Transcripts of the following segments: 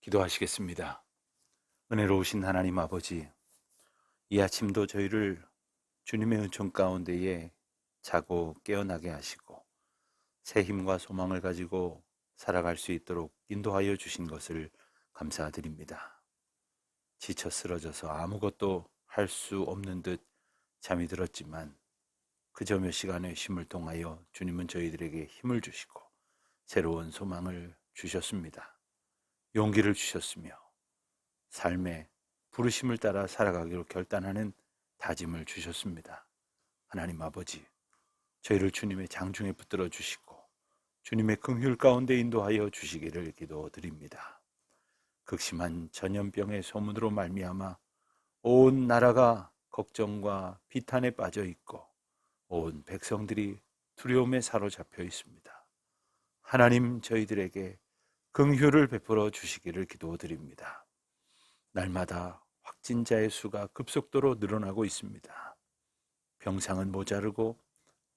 기도하시겠습니다. 은혜로우신 하나님 아버지, 이 아침도 저희를 주님의 은총 가운데에 자고 깨어나게 하시고 새 힘과 소망을 가지고 살아갈 수 있도록 인도하여 주신 것을 감사드립니다. 지쳐 쓰러져서 아무것도 할 수 없는 듯 잠이 들었지만 그저 몇 시간의 쉼을 통하여 주님은 저희들에게 힘을 주시고 새로운 소망을 주셨습니다. 용기를 주셨으며 삶의 부르심을 따라 살아가기로 결단하는 다짐을 주셨습니다. 하나님 아버지, 저희를 주님의 장중에 붙들어 주시고 주님의 긍휼 가운데 인도하여 주시기를 기도드립니다. 극심한 전염병의 소문으로 말미암아 온 나라가 걱정과 비탄에 빠져 있고 온 백성들이 두려움에 사로잡혀 있습니다. 하나님, 저희들에게 긍휼을 베풀어 주시기를 기도드립니다. 날마다 확진자의 수가 급속도로 늘어나고 있습니다. 병상은 모자르고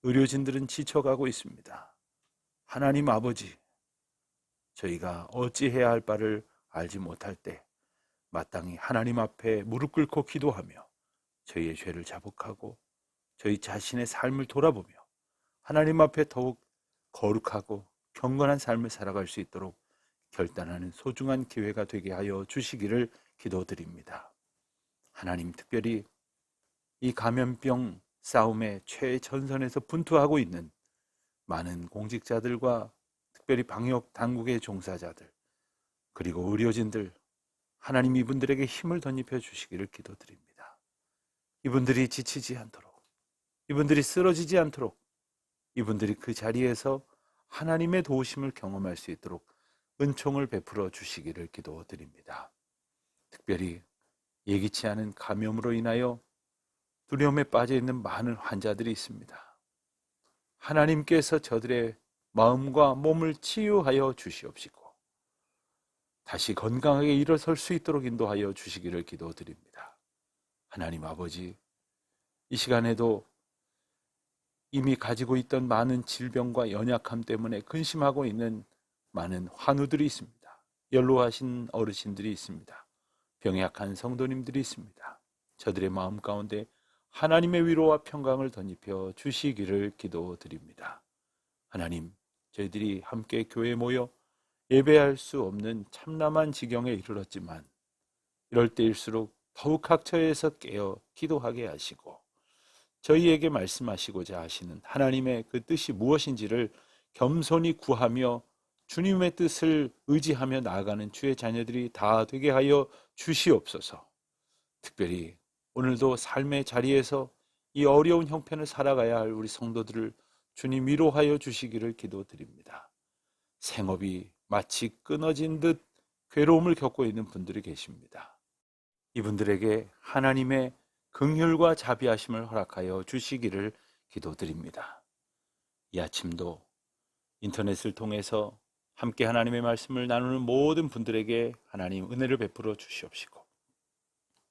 의료진들은 지쳐가고 있습니다. 하나님 아버지, 저희가 어찌해야 할 바를 알지 못할 때 마땅히 하나님 앞에 무릎 꿇고 기도하며 저희의 죄를 자복하고 저희 자신의 삶을 돌아보며 하나님 앞에 더욱 거룩하고 경건한 삶을 살아갈 수 있도록 결단하는 소중한 기회가 되게 하여 주시기를 기도드립니다. 하나님, 특별히 이 감염병 싸움의 최전선에서 분투하고 있는 많은 공직자들과 특별히 방역 당국의 종사자들 그리고 의료진들, 하나님 이분들에게 힘을 덧입혀 주시기를 기도드립니다. 이분들이 지치지 않도록, 이분들이 쓰러지지 않도록, 이분들이 그 자리에서 하나님의 도우심을 경험할 수 있도록 은총을 베풀어 주시기를 기도드립니다. 특별히 예기치 않은 감염으로 인하여 두려움에 빠져 있는 많은 환자들이 있습니다. 하나님께서 저들의 마음과 몸을 치유하여 주시옵시고 다시 건강하게 일어설 수 있도록 인도하여 주시기를 기도드립니다. 하나님 아버지, 이 시간에도 이미 가지고 있던 많은 질병과 연약함 때문에 근심하고 있는 많은 환우들이 있습니다. 연로하신 어르신들이 있습니다. 병에 약한 성도님들이 있습니다. 저들의 마음 가운데 하나님의 위로와 평강을 덧입혀 주시기를 기도드립니다. 하나님, 저희들이 함께 교회에 모여 예배할 수 없는 참담한 지경에 이르렀지만 이럴 때일수록 더욱 각처에서 깨어 기도하게 하시고 저희에게 말씀하시고자 하시는 하나님의 그 뜻이 무엇인지를 겸손히 구하며 주님의 뜻을 의지하며 나아가는 주의 자녀들이 다 되게 하여 주시옵소서. 특별히 오늘도 삶의 자리에서 이 어려운 형편을 살아가야 할 우리 성도들을 주님 위로하여 주시기를 기도드립니다. 생업이 마치 끊어진 듯 괴로움을 겪고 있는 분들이 계십니다. 이분들에게 하나님의 긍휼과 자비하심을 허락하여 주시기를 기도드립니다. 이 아침도 인터넷을 통해서 함께 하나님의 말씀을 나누는 모든 분들에게 하나님 은혜를 베풀어 주시옵시고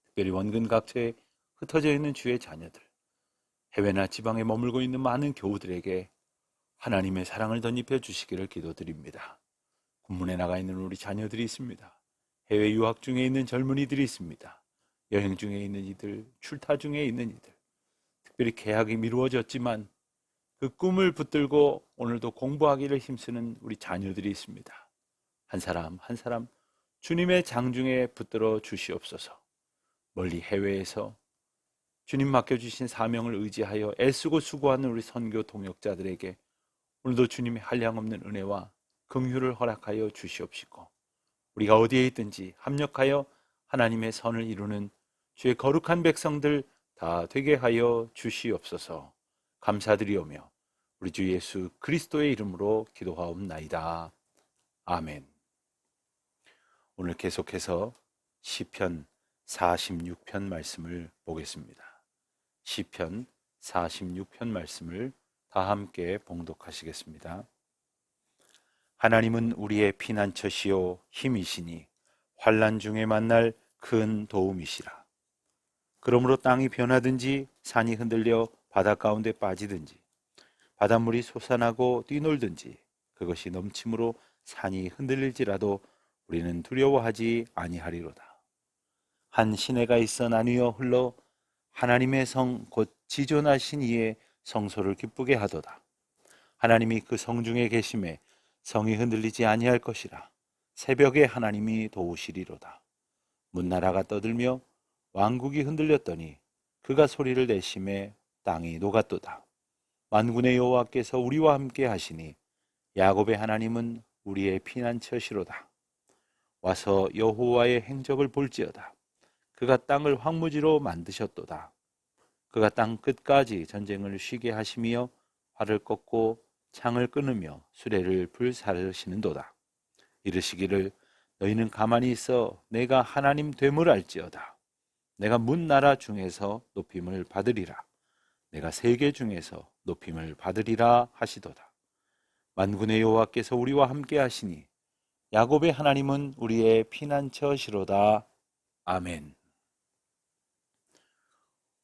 특별히 원근 각처에 흩어져 있는 주의 자녀들, 해외나 지방에 머물고 있는 많은 교우들에게 하나님의 사랑을 덧입혀 주시기를 기도드립니다. 군문에 나가 있는 우리 자녀들이 있습니다. 해외 유학 중에 있는 젊은이들이 있습니다. 여행 중에 있는 이들, 출타 중에 있는 이들, 특별히 계약이 미루어졌지만 그 꿈을 붙들고 오늘도 공부하기를 힘쓰는 우리 자녀들이 있습니다. 한 사람 한 사람 주님의 장중에 붙들어 주시옵소서. 멀리 해외에서 주님 맡겨주신 사명을 의지하여 애쓰고 수고하는 우리 선교 동역자들에게 오늘도 주님의 한량없는 은혜와 긍휼을 허락하여 주시옵시고 우리가 어디에 있든지 합력하여 하나님의 선을 이루는 주의 거룩한 백성들 다 되게 하여 주시옵소서. 감사드리오며 우리 주 예수 그리스도의 이름으로 기도하옵나이다. 아멘. 오늘 계속해서 시편 46편 말씀을 보겠습니다. 시편 46편 말씀을 다 함께 봉독하시겠습니다. 하나님은 우리의 피난처시요 힘이시니 환난 중에 만날 큰 도움이시라. 그러므로 땅이 변하든지 산이 흔들려 바다 가운데 빠지든지 바닷물이 솟아나고 뛰놀든지 그것이 넘침으로 산이 흔들릴지라도 우리는 두려워하지 아니하리로다. 한 시내가 있어 나뉘어 흘러 하나님의 성 곧 지존하신 이의 성소를 기쁘게 하도다. 하나님이 그 성 중에 계심에 성이 흔들리지 아니할 것이라. 새벽에 하나님이 도우시리로다. 문나라가 떠들며 왕국이 흔들렸더니 그가 소리를 내심에 땅이 녹았도다. 만군의 여호와께서 우리와 함께 하시니 야곱의 하나님은 우리의 피난처시로다. 와서 여호와의 행적을 볼지어다. 그가 땅을 황무지로 만드셨도다. 그가 땅 끝까지 전쟁을 쉬게 하시며 활을 꺾고 창을 끊으며 수레를 불사르시는도다. 이르시기를 너희는 가만히 있어 내가 하나님 됨을 알지어다. 내가 문나라 중에서 높임을 받으리라. 내가 세계 중에서 높임을 받으리라 하시도다. 만군의 여호와께서 우리와 함께 하시니 야곱의 하나님은 우리의 피난처시로다. 아멘.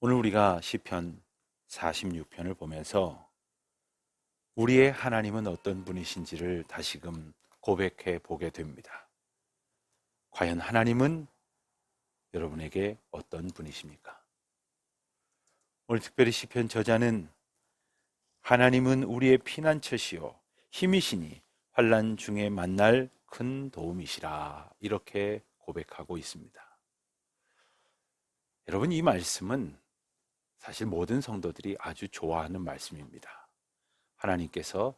오늘 우리가 시편 46편을 보면서 우리의 하나님은 어떤 분이신지를 다시금 고백해 보게 됩니다. 과연 하나님은 여러분에게 어떤 분이십니까? 오늘 특별히 시편 저자는 하나님은 우리의 피난처시요 힘이시니 환난 중에 만날 큰 도움이시라 이렇게 고백하고 있습니다. 여러분, 이 말씀은 사실 모든 성도들이 아주 좋아하는 말씀입니다. 하나님께서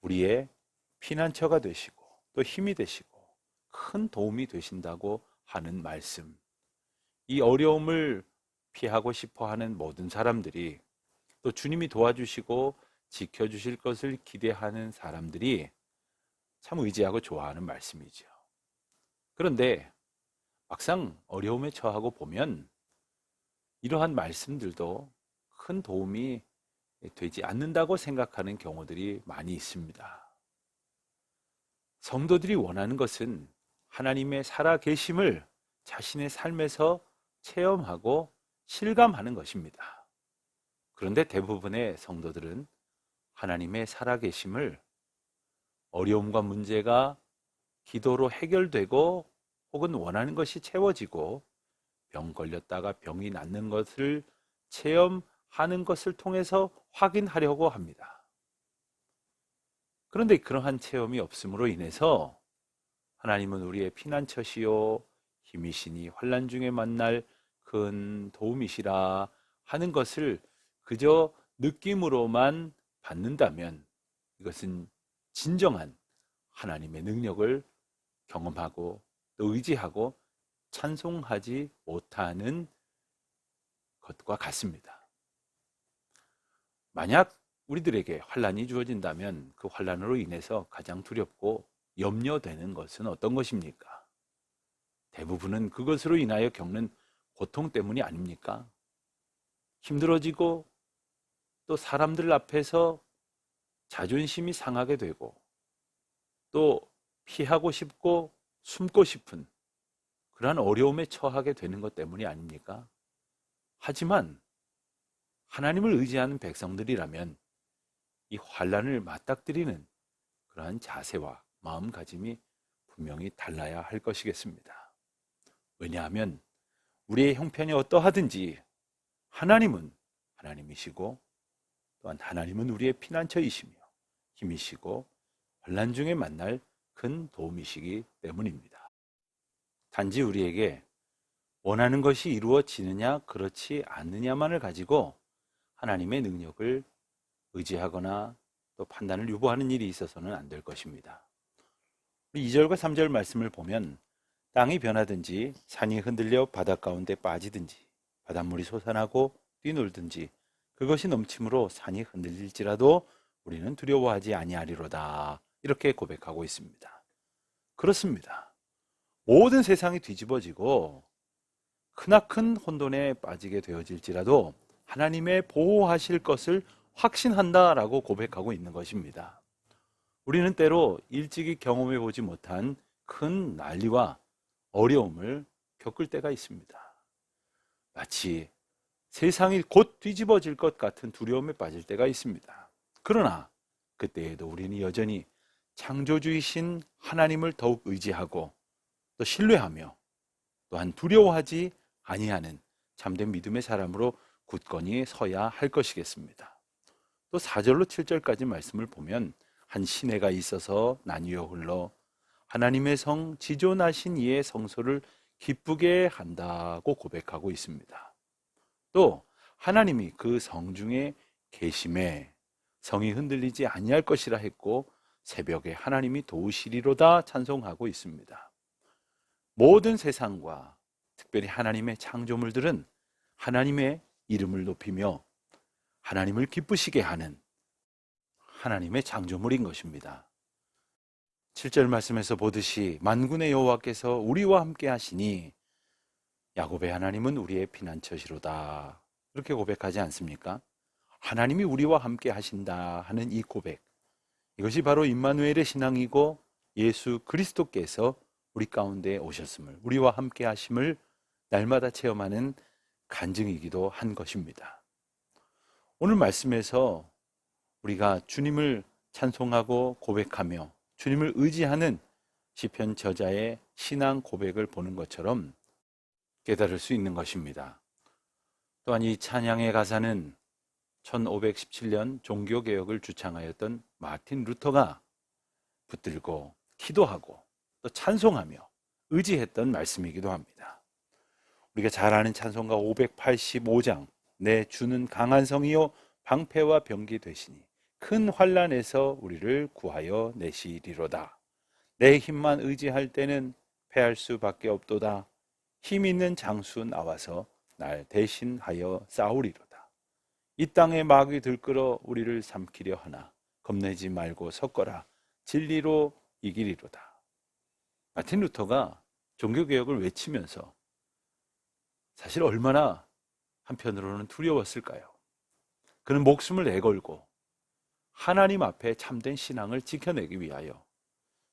우리의 피난처가 되시고 또 힘이 되시고 큰 도움이 되신다고 하는 말씀, 이 어려움을 피하고 싶어 하는 모든 사람들이, 또 주님이 도와주시고 지켜주실 것을 기대하는 사람들이 참 의지하고 좋아하는 말씀이죠. 그런데 막상 어려움에 처하고 보면 이러한 말씀들도 큰 도움이 되지 않는다고 생각하는 경우들이 많이 있습니다. 성도들이 원하는 것은 하나님의 살아계심을 자신의 삶에서 체험하고 실감하는 것입니다. 그런데 대부분의 성도들은 하나님의 살아계심을 어려움과 문제가 기도로 해결되고 혹은 원하는 것이 채워지고 병 걸렸다가 병이 낫는 것을 체험하는 것을 통해서 확인하려고 합니다. 그런데 그러한 체험이 없음으로 인해서 하나님은 우리의 피난처시요 힘이시니 환난 중에 만날 큰 도움이시라 하는 것을 그저 느낌으로만 받는다면 이것은 진정한 하나님의 능력을 경험하고 또 의지하고 찬송하지 못하는 것과 같습니다. 만약 우리들에게 환난이 주어진다면 그 환난으로 인해서 가장 두렵고 염려되는 것은 어떤 것입니까? 대부분은 그것으로 인하여 겪는 고통 때문이 아닙니까? 힘들어지고 또 사람들 앞에서 자존심이 상하게 되고 또 피하고 싶고 숨고 싶은 그러한 어려움에 처하게 되는 것 때문이 아닙니까? 하지만 하나님을 의지하는 백성들이라면 이 환난을 맞닥뜨리는 그러한 자세와 마음가짐이 분명히 달라야 할 것이겠습니다. 왜냐하면 우리의 형편이 어떠하든지 하나님은 하나님이시고 또한 하나님은 우리의 피난처이시며 힘이시고 환난 중에 만날 큰 도움이시기 때문입니다. 단지 우리에게 원하는 것이 이루어지느냐 그렇지 않느냐만을 가지고 하나님의 능력을 의지하거나 또 판단을 유보하는 일이 있어서는 안 될 것입니다. 2절과 3절 말씀을 보면 땅이 변하든지 산이 흔들려 바닷 가운데 빠지든지 바닷물이 솟아나고 뛰놀든지 그것이 넘침으로 산이 흔들릴지라도 우리는 두려워하지 아니하리로다 이렇게 고백하고 있습니다. 그렇습니다. 모든 세상이 뒤집어지고 크나큰 혼돈에 빠지게 되어질지라도 하나님의 보호하실 것을 확신한다라고 고백하고 있는 것입니다. 우리는 때로 일찍이 경험해 보지 못한 큰 난리와 어려움을 겪을 때가 있습니다. 마치 세상이 곧 뒤집어질 것 같은 두려움에 빠질 때가 있습니다. 그러나 그때에도 우리는 여전히 창조주이신 하나님을 더욱 의지하고 또 신뢰하며 또한 두려워하지 아니하는 참된 믿음의 사람으로 굳건히 서야 할 것이겠습니다. 또 4절로 7절까지 말씀을 보면 한 시내가 있어서 나뉘어 흘러 하나님의 성 지존하신 이의 성소를 기쁘게 한다고 고백하고 있습니다. 또 하나님이 그 성 중에 계심에 성이 흔들리지 아니할 것이라 했고 새벽에 하나님이 도우시리로다 찬송하고 있습니다. 모든 세상과 특별히 하나님의 창조물들은 하나님의 이름을 높이며 하나님을 기쁘시게 하는 하나님의 창조물인 것입니다. 7절 말씀에서 보듯이 만군의 여호와께서 우리와 함께 하시니 야곱의 하나님은 우리의 피난처시로다, 이렇게 고백하지 않습니까? 하나님이 우리와 함께 하신다 하는 이 고백, 이것이 바로 임마누엘의 신앙이고 예수 그리스도께서 우리 가운데 오셨음을, 우리와 함께 하심을 날마다 체험하는 간증이기도 한 것입니다. 오늘 말씀에서 우리가 주님을 찬송하고 고백하며 주님을 의지하는 시편 저자의 신앙 고백을 보는 것처럼 깨달을 수 있는 것입니다. 또한 이 찬양의 가사는 1517년 종교개혁을 주창하였던 마틴 루터가 붙들고 기도하고 또 찬송하며 의지했던 말씀이기도 합니다. 우리가 잘 아는 찬송가 585장, 내 주는 강한 성이요 방패와 병기 되시니 큰 환난에서 우리를 구하여 내시리로다. 내 힘만 의지할 때는 패할 수밖에 없도다. 힘 있는 장수 나와서 날 대신하여 싸우리로다. 이 땅에 마귀 들끓어 우리를 삼키려 하나 겁내지 말고 섰거라. 진리로 이기리로다. 마틴 루터가 종교개혁을 외치면서 사실 얼마나 한편으로는 두려웠을까요? 그는 목숨을 내걸고 하나님 앞에 참된 신앙을 지켜내기 위하여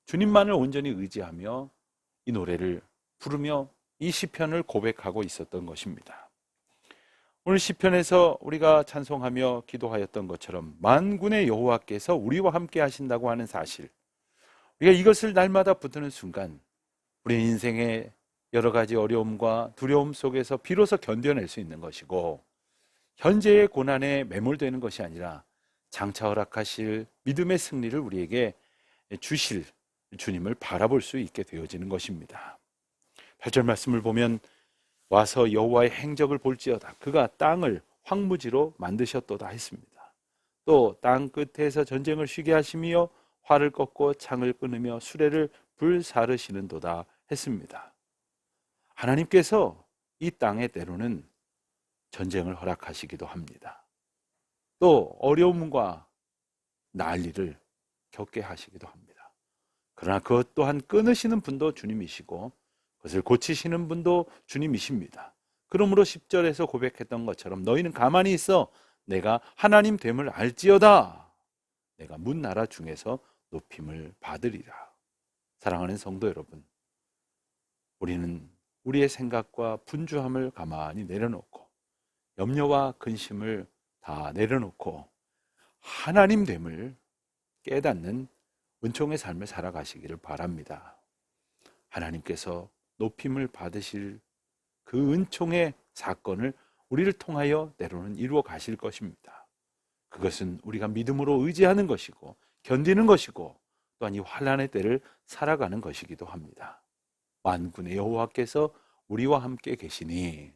주님만을 온전히 의지하며 이 노래를 부르며 이 시편을 고백하고 있었던 것입니다. 오늘 시편에서 우리가 찬송하며 기도하였던 것처럼 만군의 여호와께서 우리와 함께 하신다고 하는 사실, 우리가 이것을 날마다 붙드는 순간 우리 인생의 여러 가지 어려움과 두려움 속에서 비로소 견뎌낼 수 있는 것이고, 현재의 고난에 매몰되는 것이 아니라 장차 허락하실 믿음의 승리를 우리에게 주실 주님을 바라볼 수 있게 되어지는 것입니다. 8절 말씀을 보면 와서 여호와의 행적을 볼지어다. 그가 땅을 황무지로 만드셨도다 했습니다. 또 땅 끝에서 전쟁을 쉬게 하시며 활을 꺾고 창을 끊으며 수레를 불사르시는도다 했습니다. 하나님께서 이 땅에 때로는 전쟁을 허락하시기도 합니다. 또 어려움과 난리를 겪게 하시기도 합니다. 그러나 그것 또한 끊으시는 분도 주님이시고 그것을 고치시는 분도 주님이십니다. 그러므로 10절에서 고백했던 것처럼 너희는 가만히 있어 내가 하나님 됨을 알지어다. 내가 문 나라 중에서 높임을 받으리라. 사랑하는 성도 여러분, 우리는 우리의 생각과 분주함을 가만히 내려놓고 염려와 근심을 다 내려놓고 하나님 됨을 깨닫는 은총의 삶을 살아가시기를 바랍니다. 하나님께서 높임을 받으실 그 은총의 사건을 우리를 통하여 때로는 이루어 가실 것입니다. 그것은 우리가 믿음으로 의지하는 것이고 견디는 것이고 또한 이 환난의 때를 살아가는 것이기도 합니다. 만군의 여호와께서 우리와 함께 계시니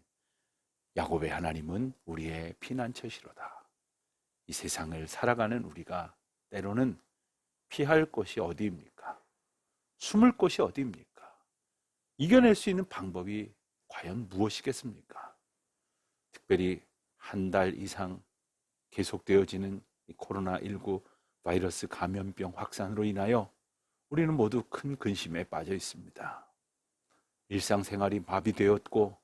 야곱의 하나님은 우리의 피난처시로다. 이 세상을 살아가는 우리가 때로는 피할 곳이 어디입니까? 숨을 곳이 어디입니까? 이겨낼 수 있는 방법이 과연 무엇이겠습니까? 특별히 한 달 이상 계속되어지는 이 코로나19 바이러스 감염병 확산으로 인하여 우리는 모두 큰 근심에 빠져 있습니다. 일상생활이 마비되었고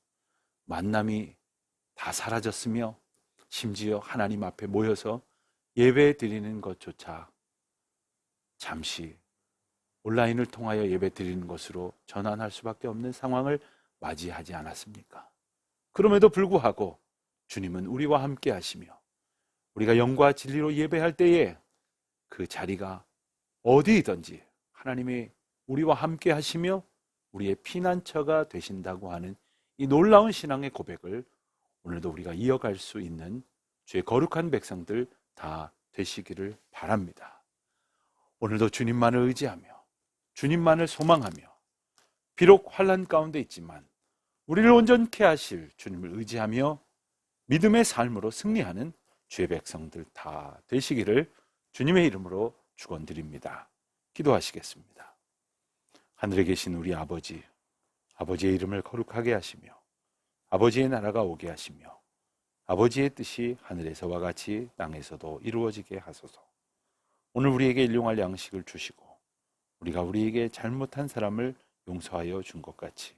만남이 다 사라졌으며 심지어 하나님 앞에 모여서 예배 드리는 것조차 잠시 온라인을 통하여 예배 드리는 것으로 전환할 수밖에 없는 상황을 맞이하지 않았습니까? 그럼에도 불구하고 주님은 우리와 함께 하시며 우리가 영과 진리로 예배할 때에 그 자리가 어디이든지 하나님이 우리와 함께 하시며 우리의 피난처가 되신다고 하는 이 놀라운 신앙의 고백을 오늘도 우리가 이어갈 수 있는 주의 거룩한 백성들 다 되시기를 바랍니다. 오늘도 주님만을 의지하며 주님만을 소망하며 비록 환난 가운데 있지만 우리를 온전케 하실 주님을 의지하며 믿음의 삶으로 승리하는 주의 백성들 다 되시기를 주님의 이름으로 축원드립니다. 기도하시겠습니다. 하늘에 계신 우리 아버지, 아버지의 이름을 거룩하게 하시며 아버지의 나라가 오게 하시며 아버지의 뜻이 하늘에서와 같이 땅에서도 이루어지게 하소서. 오늘 우리에게 일용할 양식을 주시고 우리가 우리에게 잘못한 사람을 용서하여 준 것 같이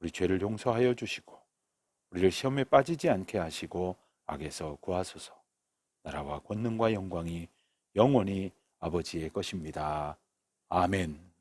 우리 죄를 용서하여 주시고 우리를 시험에 빠지지 않게 하시고 악에서 구하소서. 나라와 권능과 영광이 영원히 아버지의 것입니다. 아멘.